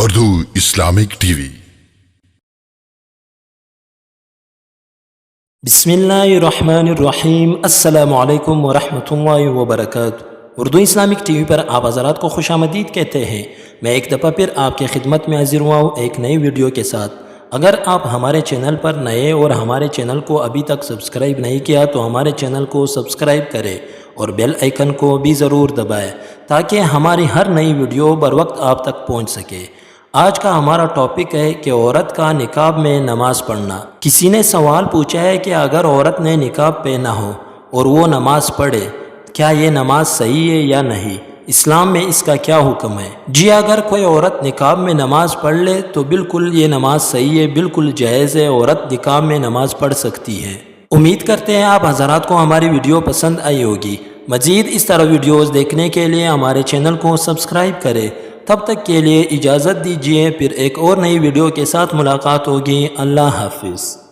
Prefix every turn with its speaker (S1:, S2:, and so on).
S1: Urdu Islamic T V.
S2: بسم اللہ الرحمن الرحیم۔ السلام علیکم ورحمۃ اللہ وبرکاتہ۔ اردو اسلامک ٹی وی پر آپ حضرات کو خوش آمدید کہتے ہیں۔ میں ایک دفعہ پھر آپ کی خدمت میں حاضر ہوا ہوں ایک نئی ویڈیو کے ساتھ۔ اگر آپ ہمارے چینل پر نئے اور ہمارے چینل کو ابھی تک سبسکرائب نہیں کیا تو ہمارے چینل کو سبسکرائب کریں اور بیل آئیکن کو بھی ضرور دبائیں تاکہ ہماری ہر نئی ویڈیو بر وقت آپ تک پہنچ سکے۔ آج کا ہمارا ٹاپک ہے کہ عورت کا نقاب میں نماز پڑھنا۔ کسی نے سوال پوچھا ہے کہ اگر عورت نے نقاب پہنا ہو اور وہ نماز پڑھے کیا یہ نماز صحیح ہے یا نہیں؟ اسلام میں اس کا کیا حکم ہے؟ جی اگر کوئی عورت نقاب میں نماز پڑھ لے تو بالکل یہ نماز صحیح ہے، بالکل جائز ہے، عورت نقاب میں نماز پڑھ سکتی ہے۔ امید کرتے ہیں آپ حضرات کو ہماری ویڈیو پسند آئی ہوگی۔ مزید اس طرح ویڈیوز دیکھنے کے لیے ہمارے چینل کو سبسکرائب کریں۔ تب تک کے لیے اجازت دیجیے، پھر ایک اور نئی ویڈیو کے ساتھ ملاقات ہوگی۔ اللہ حافظ۔